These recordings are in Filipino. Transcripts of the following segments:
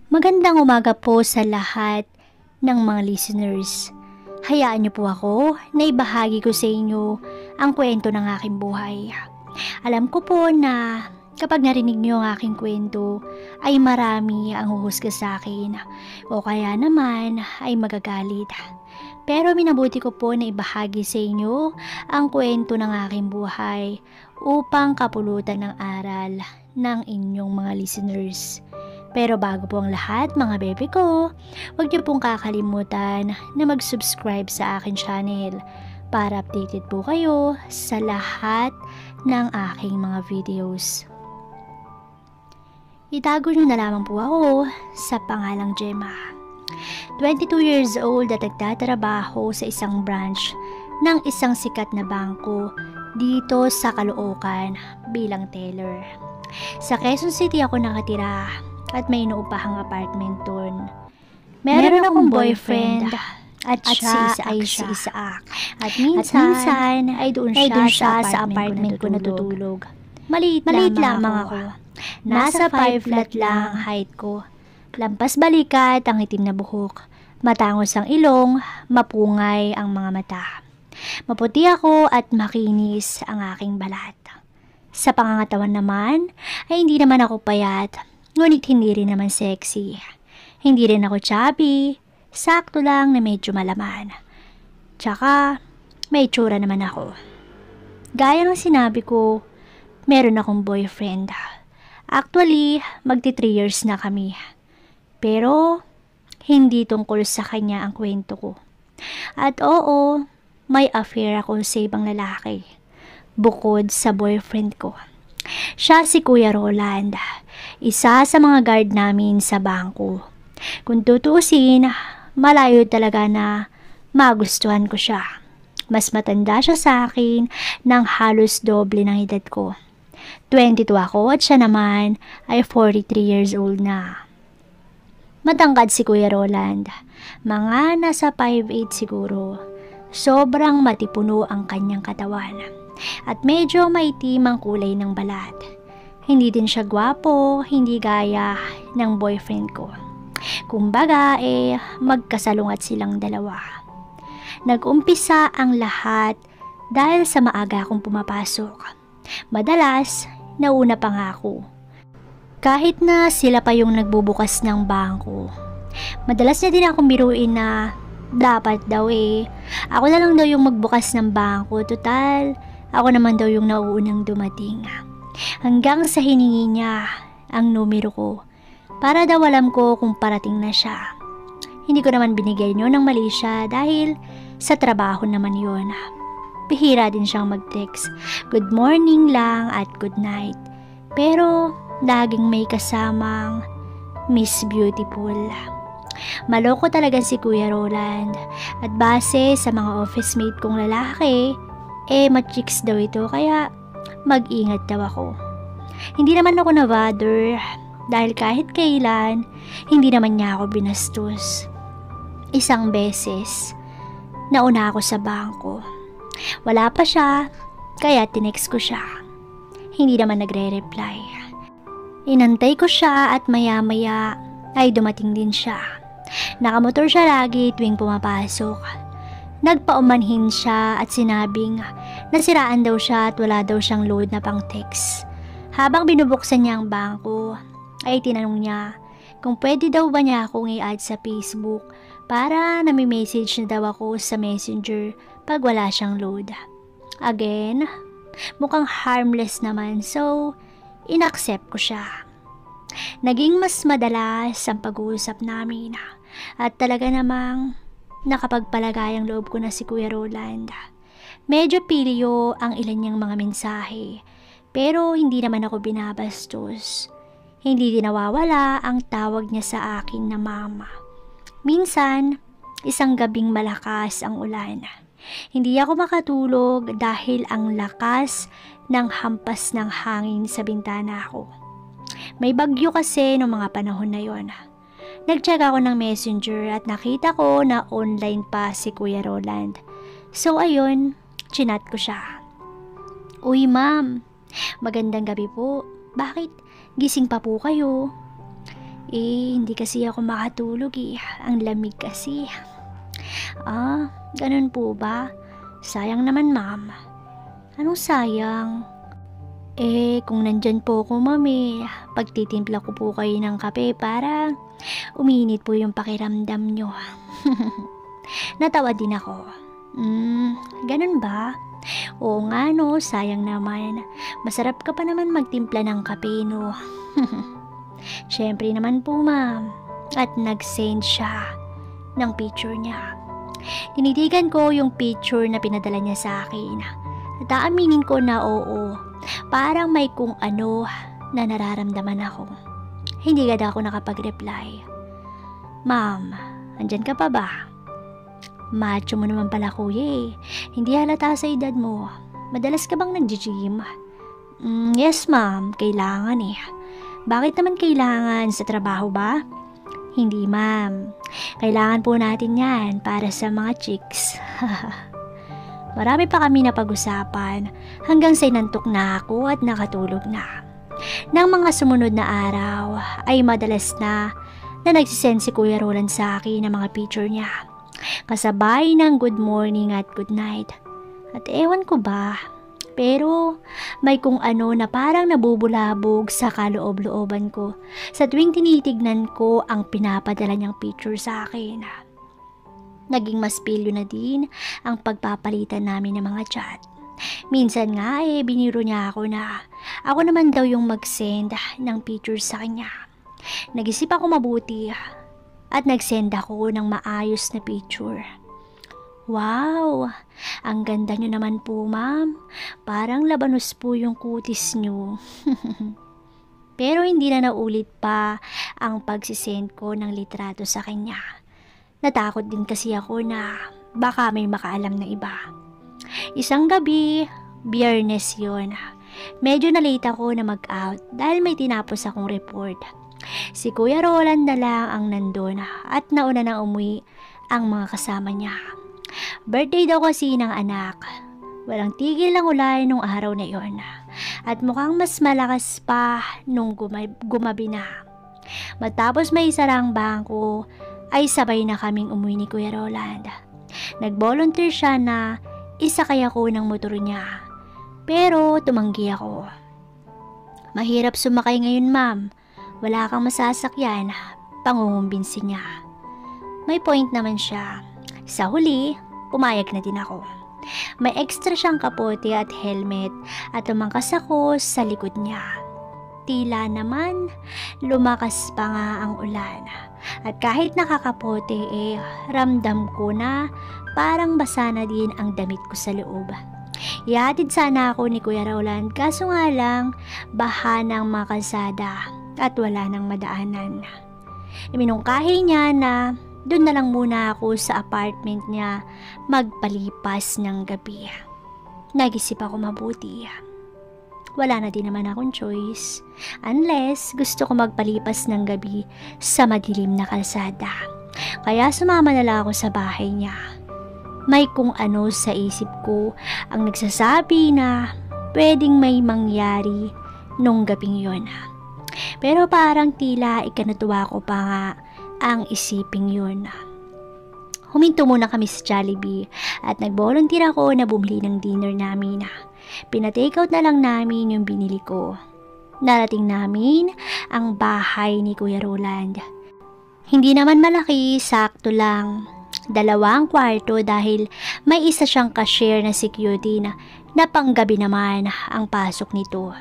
Magandang umaga po sa lahat ng mga listeners. Hayaan niyo po ako na ibahagi ko sa inyo ang kwento ng aking buhay. Alam ko po na kapag narinig niyo ang aking kwento ay marami ang huhusga sa akin o kaya naman ay magagalit. Pero minabuti ko po na ibahagi sa inyo ang kwento ng aking buhay upang kapulutan ng aral ng inyong mga listeners. Pero bago po ang lahat mga bebe ko, huwag niyo pong kakalimutan na mag-subscribe sa akin channel para updated po kayo sa lahat ng aking mga videos. Itago niyo na lamang po ako sa pangalang Gemma. 22 years old at nagtatrabaho sa isang branch ng isang sikat na bangko dito sa Caloocan bilang teller. Sa Quezon City ako nakatira at may inuupahang apartment doon. Meron akong boyfriend at siya ay si Isaac. At minsan ay doon siya sa apartment ko natutulog. Maliit lamang ako. Nasa 5 flat lang ang height ko. Lampas balikat ang itim na buhok. Matangos ang ilong, mapungay ang mga mata. Maputi ako at makinis ang aking balat. Sa pangangatawan naman ay hindi naman ako payat. Ngunit hindi rin naman sexy. Hindi rin ako chubby. Sakto lang na medyo malaman. Tsaka, may itsura naman ako. Gaya ng sinabi ko, meron akong boyfriend. Actually, magti 3 years na kami. Pero, hindi tungkol sa kanya ang kwento ko. At oo, may affair ako sa ibang lalaki. Bukod sa boyfriend ko. Siya si Kuya Roland, isa sa mga guard namin sa bangko. Kung tutuusin, malayo talaga na magustuhan ko siya. Mas matanda siya sa akin ng halos doble ng edad ko. 22 ako at siya naman ay 43 years old na. Matangkad si Kuya Roland, mga nasa 5'8 siguro. Sobrang matipuno ang kanyang katawan. At medyo maitim ang kulay ng balat. Hindi din siya gwapo, hindi gaya ng boyfriend ko. Kumbaga magkasalungat silang dalawa. Nag-umpisa ang lahat dahil sa maaga akong pumapasok. Madalas, nauna pa nga ako. Kahit na sila pa yung nagbubukas ng bangko. Madalas na din akong biruin na dapat daw ako na lang daw yung magbukas ng bangko. Total, ako naman daw yung nauunang dumating. Hanggang sa hiningi niya ang numero ko para daw alam ko kung parating na siya. Hindi ko naman binigay niyo ng mali siya dahil sa trabaho naman yun. Bihira din siyang mag-text. Good morning lang at good night. Pero laging may kasamang Miss Beautiful. Maloko talaga si Kuya Roland at base sa mga office mate kong lalaki, ma-chicks daw ito kaya mag-ingat daw ako. Hindi naman ako na-bother dahil kahit kailan, hindi naman niya ako binastos. Isang beses, nauna ako sa bangko. Wala pa siya, kaya tinext ko siya. Hindi naman nagre-reply. Inantay ko siya at maya-maya ay dumating din siya. Nakamotor siya lagi tuwing pumapasok. Nagpaumanhin siya at sinabing nasiraan daw siya at wala daw siyang load na pang text. Habang binubuksan niya ang bangko, ay tinanong niya kung pwede daw ba niya akong i-add sa Facebook para nami-message na daw ako sa messenger pag wala siyang load. Again, mukhang harmless naman so inaccept ko siya. Naging mas madalas ang pag-uusap namin at talaga namang nakapagpalagayang loob ko na si Kuya Roland. Medyo pilyo ang ilan niyang mga mensahe, pero hindi naman ako binabastos. Hindi din nawawala ang tawag niya sa akin na mama. Minsan, isang gabing malakas ang ulan. Hindi ako makatulog dahil ang lakas ng hampas ng hangin sa bintana ko. May bagyo kasi noong mga panahon na yon. Nag-check ako ng messenger at nakita ko na online pa si Kuya Roland. So ayun, chinat ko siya. Uy ma'am, magandang gabi po. Bakit gising pa po kayo? Hindi kasi ako makatulog eh. Ang lamig kasi. Ganun po ba? Sayang naman, ma'am. Anong sayang? Kung nandyan po ako, ma'am pagtitimpla ko po kayo ng kape para uminit po yung pakiramdam nyo. Natawa din ako. Ganun ba? Oo nga no, sayang naman. Masarap ka pa naman magtimpla ng kape no. Syempre naman po, ma'am. At nag-send siya ng picture niya. Tinitigan ko yung picture na pinadala niya sa akin. At aaminin ko na oo. Parang may kung ano na nararamdaman ako. Hindi agad ako nakapag-reply. Ma'am, andyan ka pa ba? Macho mo naman pala kuya Hindi halata sa edad mo. Madalas ka bang nag-gym? Yes ma'am, kailangan Bakit naman kailangan? Sa trabaho ba? Hindi ma'am. Kailangan po natin yan para sa mga chicks. Marami pa kami na pag-usapan hanggang sa inantok na ako at nakatulog na. Nang mga sumunod na araw ay madalas na nagsisend si Kuya Roland sa akin ng mga picture niya. Kasabay ng good morning at good night. At ewan ko ba, pero may kung ano na parang nabubulabog sa kaloob-looban ko sa tuwing tinitignan ko ang pinapadala niyang picture sa akin. Naging mas pilyo na din ang pagpapalitan namin ng mga chat. Minsan nga biniro niya ako na ako naman daw yung mag-send ng picture sa kanya. Nag-isip ako mabuti at nag-send ako ng maayos na picture. Wow! Ang ganda nyo naman po, ma'am. Parang labanos po yung kutis nyo. Pero hindi na naulit pa ang pagsisend ko ng litrato sa kanya. Natakot din kasi ako na baka may makaalam na iba. Isang gabi, Biyernes yun. Medyo na-late ako na mag-out dahil may tinapos akong report. Si Kuya Roland na lang ang nandun at nauna nang umuwi ang mga kasama niya. Birthday daw kasi ng anak. Walang tigil ang ulan nung araw na yon. At mukhang mas malakas pa nung gumabi na. Matapos may sarang bangko, ay sabay na kaming umuwi ni Kuya Roland. Nag-volunteer siya na isakay ako ng motor niya. Pero tumanggi ako. Mahirap sumakay ngayon, ma'am. Wala kang masasakyan. Pangungumbinsi niya. May point naman siya. Sa huli, pumayag na din ako. May extra siyang kapote at helmet at tumangkas ako sa likod niya. Tila naman, lumakas pa nga ang ulan. At kahit nakakapote ramdam ko na parang basa na din ang damit ko sa loob. Ihatid sana ako ni Kuya Roland kaso nga lang baha ng mga kalsada at wala nang madaanan. Iminungkahi niya na doon na lang muna ako sa apartment niya magpalipas ng gabi. Nag-isip ako mabuti. Wala na din naman akong choice unless gusto ko magpalipas ng gabi sa madilim na kalsada. Kaya sumama na lang ako sa bahay niya. May kung ano sa isip ko ang nagsasabi na pwedeng may mangyari nung gabing yon. Pero parang tila ikanatuwa ko pa nga ang isiping yun. Huminto muna kami sa Jollibee at nag-volunteer ako na bumili ng dinner namin. Pina-takeout na lang namin yung binili ko. Narating namin ang bahay ni Kuya Roland. Hindi naman malaki, sakto lang. 2 kwarto dahil may isa siyang cashier na security na panggabi naman ang pasok nito.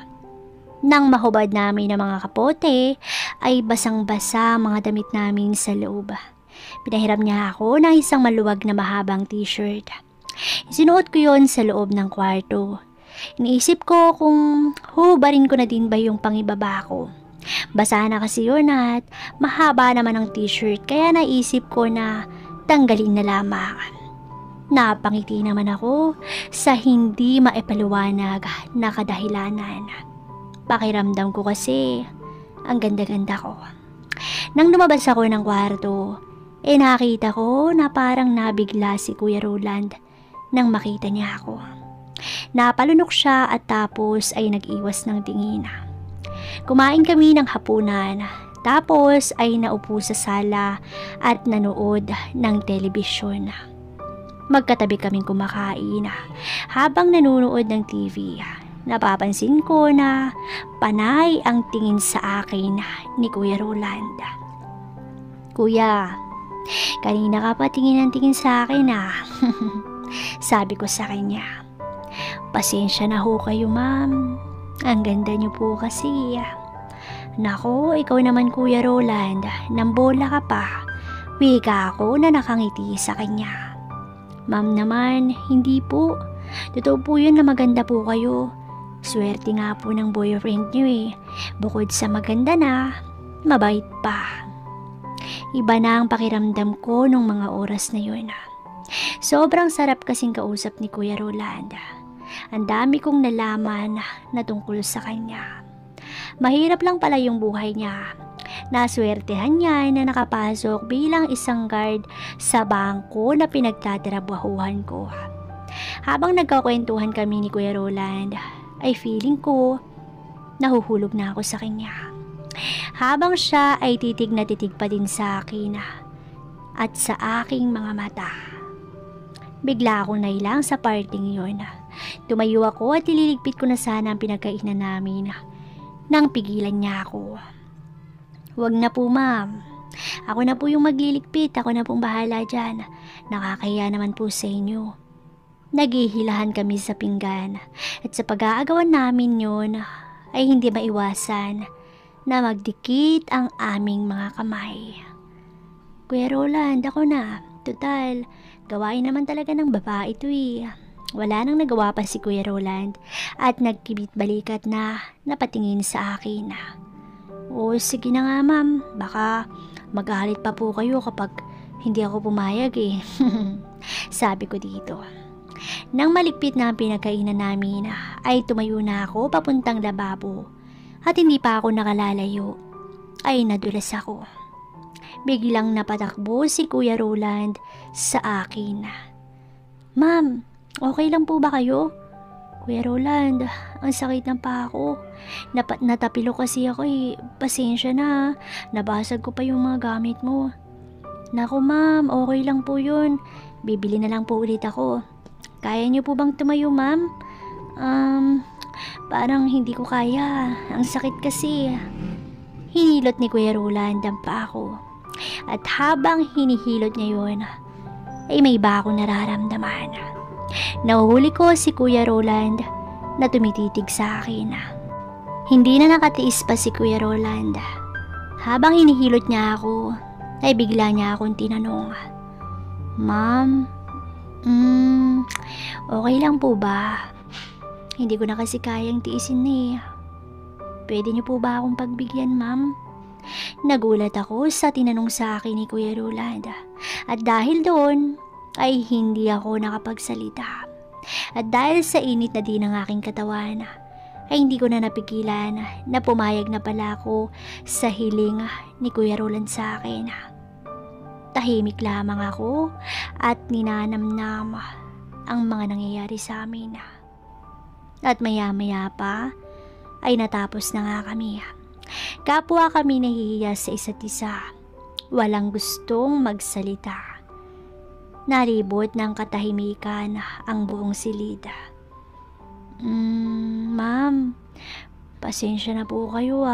Nang mahubad namin ng mga kapote, ay basang-basa mga damit namin sa loob. Pinahiram niya ako ng isang maluwag na mahabang t-shirt. Isinuot ko yon sa loob ng kwarto. Iniisip ko kung hubarin ko na din ba yung pangibaba ko. Basa na kasi yun at mahaba naman ang t-shirt kaya naisip ko na tanggalin na lamang. Napangiti naman ako sa hindi maipaliwanag na kadahilanan. Pakiramdam ko kasi ang ganda-ganda ko. Nang lumabas ako ng kwarto, nakita ko na parang nabigla si Kuya Roland nang makita niya ako. Napalunok siya at tapos ay nag-iwas ng tingin. Kumain kami ng hapunan, Tapos ay naupo sa sala at nanood ng telebisyon. Magkatabi kaming kumakain. Habang nanonood ng TV, napapansin ko na panay ang tingin sa akin ni Kuya Roland. "Kuya, kanina ka pa tingin ng tingin sa akin Sabi ko sa kanya. "Pasensya na ho kayo, ma'am. Ang ganda niyo po kasi." "Nako, ikaw naman Kuya Roland, nambola ka pa." Wika ako na nakangiti sa kanya. "Ma'am naman, hindi po. Totoo po yun na maganda po kayo. Swerte nga po ng boyfriend niyo Bukod sa maganda na, mabait pa." Iba na ang pakiramdam ko nung mga oras na yun. Sobrang sarap kasing kausap ni Kuya Roland. Ang dami kong nalaman na tungkol sa kanya. Mahirap lang pala yung buhay niya. Naswertehan niya na nakapasok bilang isang guard sa bangko na pinagtatrabahuhan ko. Habang nagkakwentuhan kami ni Kuya Roland, ay feeling ko nahuhulog na ako sa kanya. Habang siya ay titig na titig pa din sa akin at sa aking mga mata. Bigla akong nailang sa parting yun. Tumayo ako at ililigpit ko na sana ang pinagkainan namin nang pigilan niya ako. "Wag na po, ma'am. Ako na po yung magliligpit. Ako na pong bahala dyan. Nakakaya naman po sa inyo." Naghihilahan kami sa pinggan at sa pag-aagawan namin yun ay hindi maiwasan na magdikit ang aming mga kamay. "Kuya Roland, ako na. Total, gawain naman talaga ng babae ito Wala nang nagawa pa si Kuya Roland at nagkibit balikat na napatingin sa akin. "O sige na nga ma'am, baka magalit pa po kayo kapag hindi ako pumayag Sabi ko dito. Nang maligpit na ang pinagkainan namin ay tumayo na ako papuntang lababo at hindi pa ako nakalalayo ay nadulas ako. Biglang napatakbo si Kuya Roland sa akin. "Ma'am, okay lang po ba kayo?" "Kuya Roland, ang sakit ng paa ko. Natapilo kasi ako Pasensya na, nabasag ko pa yung mga gamit mo." "Naku ma'am, okay lang po yun. Bibili na lang po ulit ako. Kaya niyo po bang tumayo ma'am?" Parang hindi ko kaya. Ang sakit kasi." Hinilot ni Kuya Roland ang paa ko. At habang hinihilot niya yun, ay may iba akong nararamdaman. Nahuhuli ko si Kuya Roland na tumititig sa akin. Hindi na nakatiis pa si Kuya Roland. Habang hinihilot niya ako, ay bigla niya akong tinanong, "Ma'am, okay lang po ba? Hindi ko na kasi kayang tiisin Pwede niyo po ba akong pagbigyan, ma'am?" Nagulat ako sa tinanong sa akin ni Kuya Roland. At dahil doon, ay hindi ako nakapagsalita. At dahil sa init na din ng aking katawan, ay hindi ko na napigilan na pumayag na pala ako sa hiling ni Kuya Roland sa akin. Tahimik lamang ako at ninanamnam ang mga nangyayari sa amin. At maya-maya pa ay natapos na nga kami. Kapwa kami nahihiya sa isa't isa. Walang gustong magsalita. Naribot ng katahimikan ang buong silid. "Ma'am, pasensya na po kayo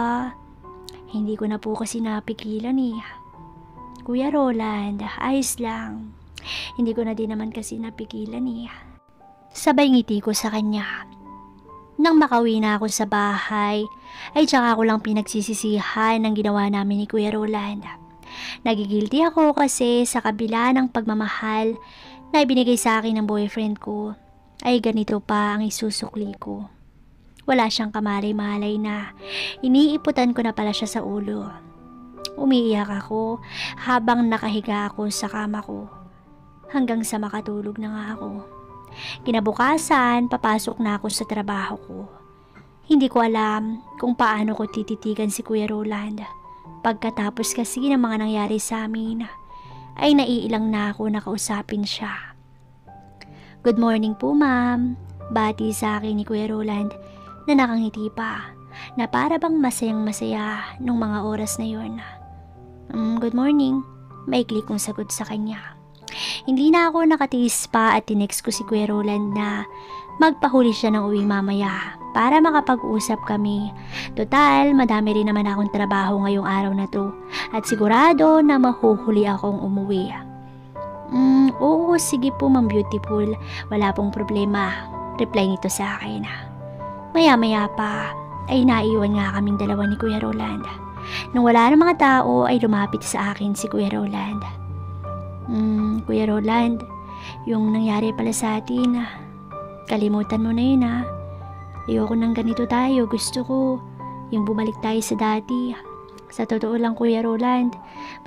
Hindi ko na po kasi napigilan Kuya Roland, ayos lang. Hindi ko na din naman kasi napigilan Sabay ngiti ko sa kanya. Nang makauwi na ako sa bahay, ay tsaka ko lang pinagsisisihan ng ginawa namin ni Kuya Roland. Nagigilty ako kasi sa kabila ng pagmamahal na ibinigay sa akin ng boyfriend ko, ay ganito pa ang isusukli ko. Wala siyang kamalay-malay na iniiputan ko na pala siya sa ulo. Umiiyak ako habang nakahiga ako sa kama ko hanggang sa makatulog na nga ako. Kinabukasan, papasok na ako sa trabaho ko. Hindi ko alam kung paano ko tititigan si Kuya Roland. Pagkatapos kasi ng mga nangyari sa amin, ay naiilang na ako nakausapin siya. "Good morning po ma'am," bati sa akin ni Kuya Roland na nakangiti pa. na para bang masayang masaya nung mga oras na yun. Good morning, maikli kong sagot sa kanya. Hindi na ako nakatiis pa at tinext ko si Kuya Roland na magpahuli siya ng uwi mamaya para makapag-usap kami. Total, madami rin naman akong trabaho ngayong araw na to at sigurado na mahuhuli akong umuwi. Oo, sige po Ma'am Beautiful, wala pong problema, reply nito sa akin. Maya-maya pa ay naiwan nga kaming dalawa ni Kuya Roland. Nung wala ng mga tao ay lumapit sa akin si Kuya Roland. Kuya Roland, yung nangyari pala sa atin, kalimutan mo na yun ha. Ayoko nang ganito tayo, gusto ko yung bumalik tayo sa dati. Sa totoo lang Kuya Roland,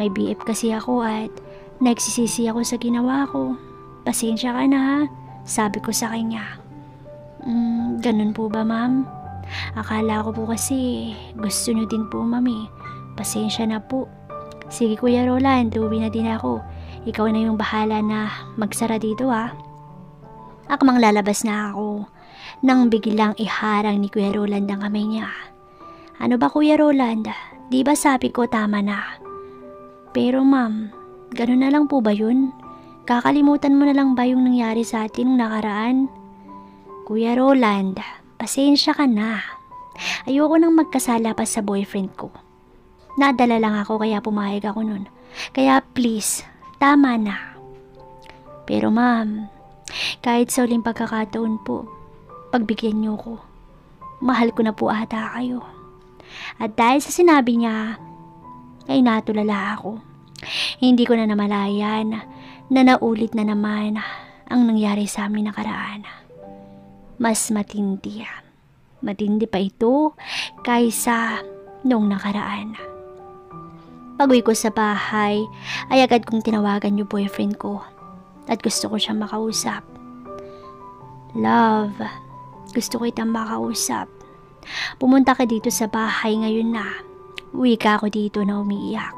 may BF kasi ako at nagsisisi ako sa ginawa ko. Pasensya ka na ha, sabi ko sa kanya. Ganun po ba ma'am? Akala ko po kasi gusto nyo din po mami. Pasensya na po. Sige Kuya Roland, uwi na din ako. Ikaw na yung bahala na magsara dito ha. Akmang lalabas na ako nang biglang iharang ni Kuya Roland ang kamay niya. Ano ba Kuya Roland? Di ba sabi ko tama na? Pero ma'am, ganun na lang po ba yun? Kakalimutan mo na lang ba yung nangyari sa atin nung nakaraan? Kuya Roland, pasensya ka na. Ayoko nang magkasala pa sa boyfriend ko. Nadala lang ako kaya pumayag ako nun. Kaya please, tama na. Pero ma'am, kahit sa uling pagkakataon po, pagbigyan niyo ko. Mahal ko na po ata kayo. At dahil sa sinabi niya, ay natulala ako. Hindi ko na namalayan na naulit na naman ang nangyari sa amin nakaraan. Mas matindi. Matindi pa ito kaysa nung nakaraan. Pag-uwi ko sa bahay, ay agad kong tinawagan yung boyfriend ko at gusto ko siyang makausap. Love, gusto ko itang makausap. Pumunta ka dito sa bahay ngayon na. Uwi ka ako dito na umiiyak.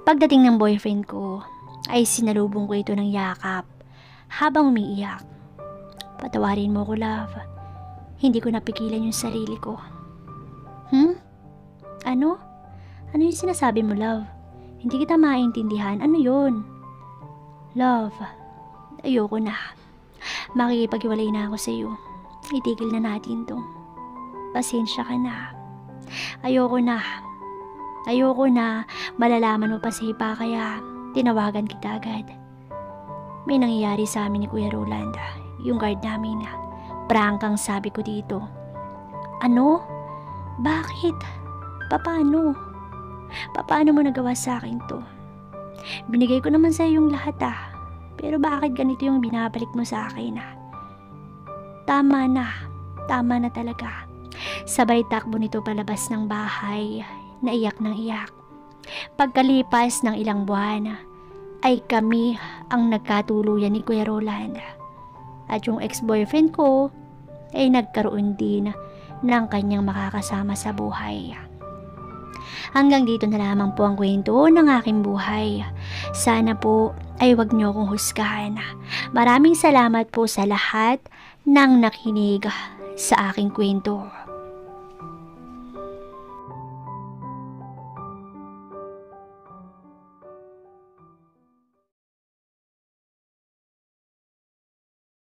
Pagdating ng boyfriend ko, ay sinalubong ko ito ng yakap habang umiiyak. Patawarin mo ko, love. Hindi ko napigilan yung sarili ko. Ano? Ano yung sinasabi mo, love? Hindi kita maintindihan. Ano yun? Love, ayoko na. Makikipag-iwalay na ako sa iyo. Itigil na natin to. Pasensya ka na. Ayoko na. Ayoko na malalaman mo pa sa iba kaya tinawagan kita agad. May nangyayari sa amin ni Kuya Roland. Yung guard namin. Prank ang sabi ko dito. Ano? Bakit? Paano? Paano mo nagawa sa akin to? Binigay ko naman sa yung lahat Pero bakit ganito yung binabalik mo sa akin Tama na. Tama na talaga. Sabay takbo nito palabas ng bahay. Naiyak ng iyak. Pagkalipas ng ilang buwan, ay kami ang nagkatuluyan ni Kuya Roland. At yung ex-boyfriend ko ay nagkaroon din ng kanyang makakasama sa buhay. Hanggang dito na lamang po ang kwento ng aking buhay. Sana po ay wag niyo akong husgahan. Maraming salamat po sa lahat ng nakinig sa aking kwento.